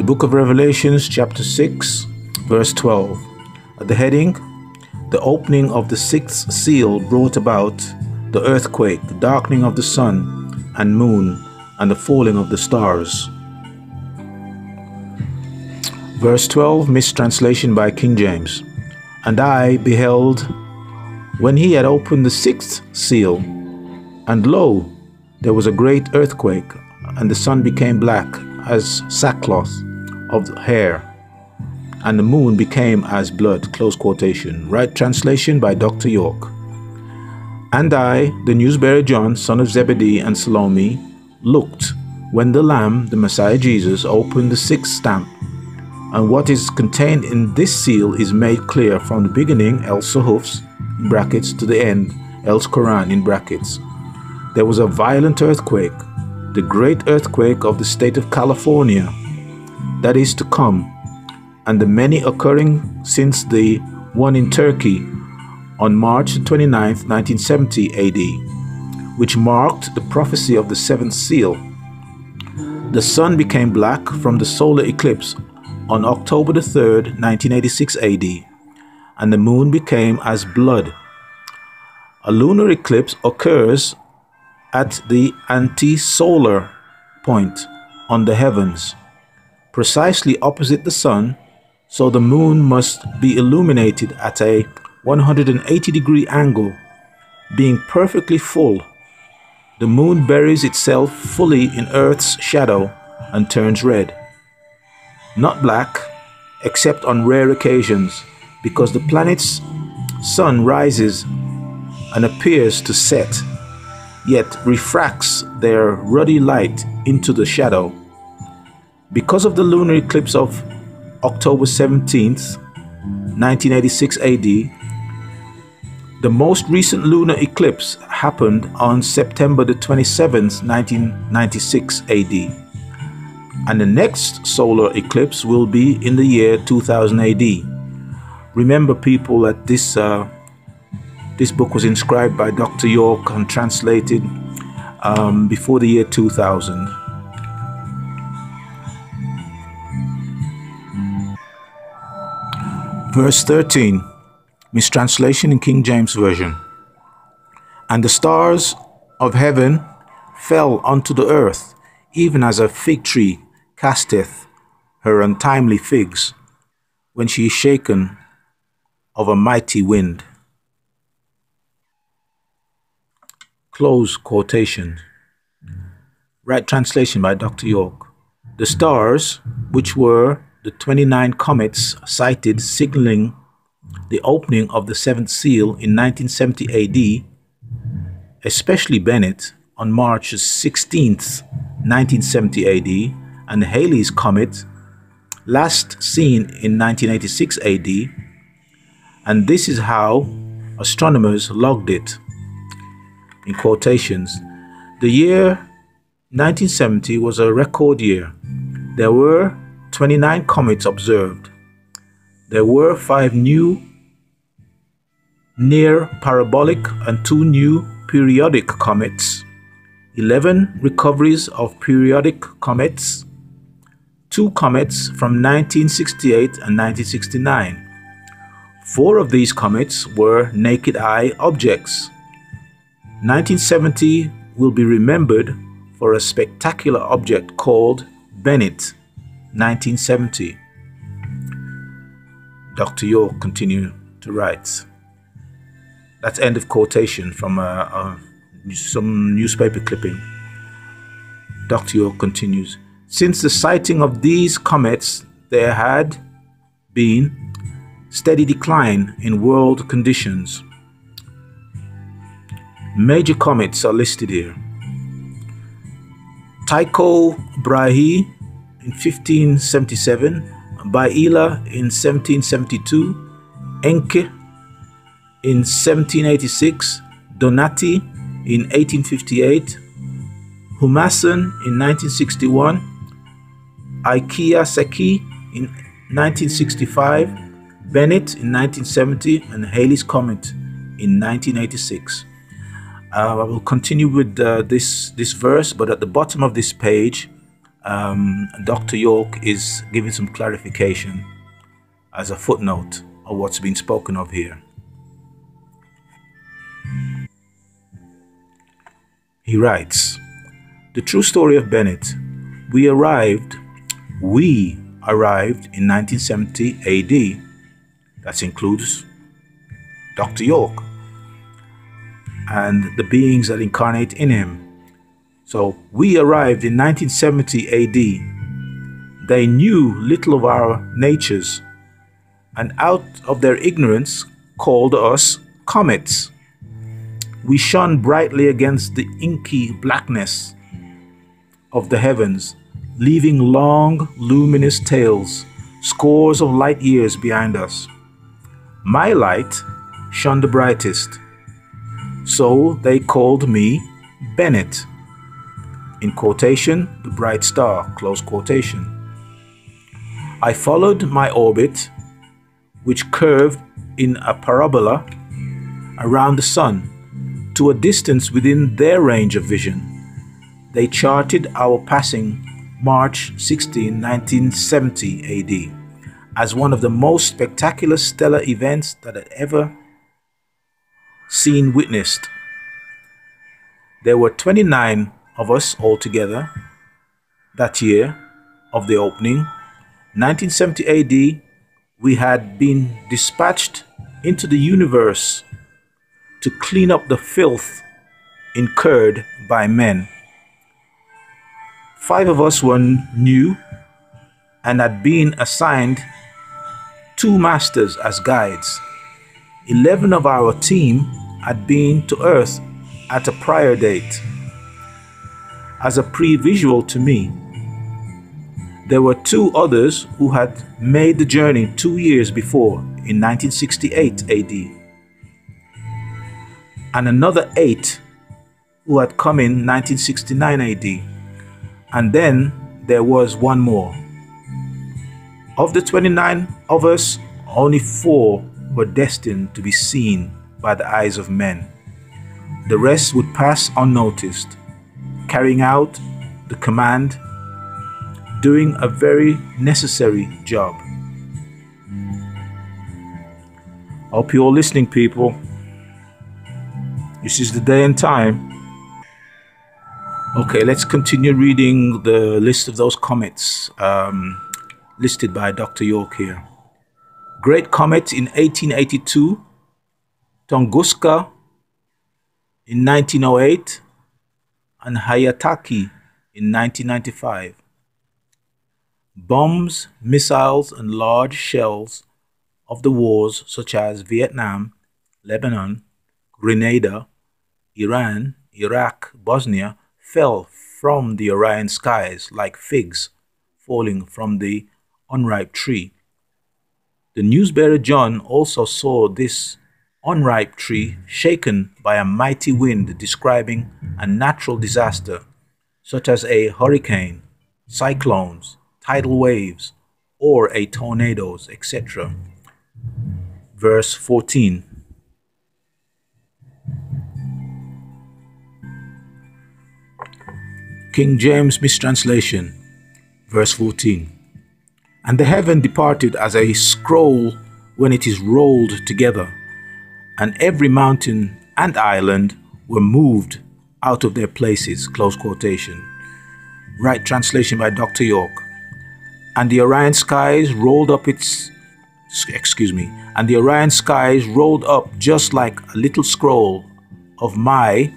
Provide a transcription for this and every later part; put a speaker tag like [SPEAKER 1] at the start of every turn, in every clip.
[SPEAKER 1] The book of Revelations, chapter 6, verse 12. At the heading, the opening of the sixth seal brought about the earthquake, the darkening of the sun and moon, and the falling of the stars. Verse 12, mistranslation by King James. And I beheld, when he had opened the sixth seal, and lo, there was a great earthquake, and the sun became black as sackcloth of hair, and the moon became as blood. Close quotation. Right translation by Dr. York. And I, the newsbearer John, son of Zebedee and Salome, looked when the Lamb, the Messiah Jesus, opened the sixth stamp. And what is contained in this seal is made clear from the beginning, else Suhufs, in brackets, to the end, else Quran, in brackets. There was a violent earthquake, the great earthquake of the state of California, that is to come, and the many occurring since the one in Turkey on March 29th, 1970 AD, which marked the prophecy of the seventh seal. The sun became black from the solar eclipse on October the 3rd, 1986 AD, and the moon became as blood. A lunar eclipse occurs at the anti-solar point on the heavens, precisely opposite the sun, so the moon must be illuminated at a 180-degree angle, being perfectly full. The moon buries itself fully in Earth's shadow and turns red. Not black, except on rare occasions, because the planet's sun rises and appears to set, yet refracts their ruddy light into the shadow. Because of the lunar eclipse of October 17th, 1986 AD, the most recent lunar eclipse happened on September the 27th, 1996 AD. And the next solar eclipse will be in the year 2000 AD. Remember, people, that this book was inscribed by Dr. York and translated before the year 2000. Verse 13, mistranslation in King James Version. And the stars of heaven fell unto the earth, even as a fig tree casteth her untimely figs, when she is shaken of a mighty wind. Close quotation. Right translation by Dr. York. The stars, which were the 29 comets cited signaling the opening of the seventh seal in 1970 AD, especially Bennett on March 16th, 1970 AD, and Halley's Comet, last seen in 1986 AD, and this is how astronomers logged it, in quotations. The year 1970 was a record year. There were 29 comets observed. There were 5 new near parabolic and 2 new periodic comets, 11 recoveries of periodic comets, 2 comets from 1968 and 1969. 4 of these comets were naked eye objects. 1970 will be remembered for a spectacular object called Bennett 1970. Dr. York continued to write. That's end of quotation from some newspaper clipping. Dr. York continues. Since the sighting of these comets, there had been steady decline in world conditions. Major comets are listed here. Tycho Brahe in 1577, Biela in 1772, Encke in 1786, Donati in 1858, Humasson in 1961, Ikea Seki in 1965, Bennett in 1970, and Halley's Comet in 1986. I will continue with this verse, but at the bottom of this page Dr. York is giving some clarification as a footnote of what's been spoken of here. He writes, the true story of Bennett. We arrived in 1970 AD. That includes Dr. York and the beings that incarnate in him. So we arrived in 1970 AD. They knew little of our natures, and out of their ignorance called us comets. We shone brightly against the inky blackness of the heavens, leaving long, luminous tails, scores of light years behind us. My light shone the brightest, so they called me Bennett. In quotation, the bright star, close quotation. I followed my orbit, which curved in a parabola around the sun, to a distance within their range of vision. They charted our passing March 16, 1970 AD as one of the most spectacular stellar events that had ever seen witnessed. There were 29 of us altogether that year of the opening. 1970 AD, we had been dispatched into the universe to clean up the filth incurred by men. 5 of us were new and had been assigned 2 masters as guides. 11 of our team had been to Earth at a prior date. As a pre-visual to me, there were 2 others who had made the journey 2 years before in 1968 AD. And another 8 who had come in 1969 AD. And then there was 1 more. Of the 29 of us, only 4 were destined to be seen by the eyes of men. The rest would pass unnoticed, carrying out the command, doing a very necessary job. I hope you're all listening, people. This is the day and time. Okay, let's continue reading the list of those comets listed by Dr. York here. Great Comet in 1882, Tunguska in 1908, and Hayataki in 1995. Bombs, missiles, and large shells of the wars such as Vietnam, Lebanon, Grenada, Iran, Iraq, Bosnia fell from the Orion skies like figs falling from the unripe tree. The newsbearer John also saw this unripe tree shaken by a mighty wind, describing a natural disaster such as a hurricane, cyclones, tidal waves, or a tornadoes, etc. Verse 14. King James mistranslation, verse 14. And the heaven departed as a scroll when it is rolled together, and every mountain and island were moved out of their places, close quotation. Right translation by Dr. York. And the Orion skies rolled up and the Orion skies rolled up just like a little scroll of my,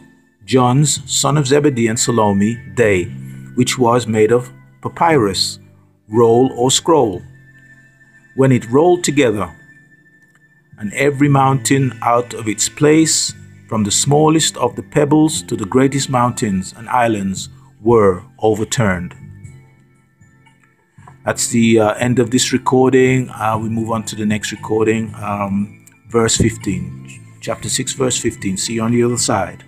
[SPEAKER 1] John's, son of Zebedee and Salome, day, which was made of papyrus, roll or scroll. When it rolled together, and every mountain out of its place, from the smallest of the pebbles to the greatest mountains and islands, were overturned. That's the end of this recording. We move on to the next recording, verse 15. Chapter 6, verse 15. See you on the other side.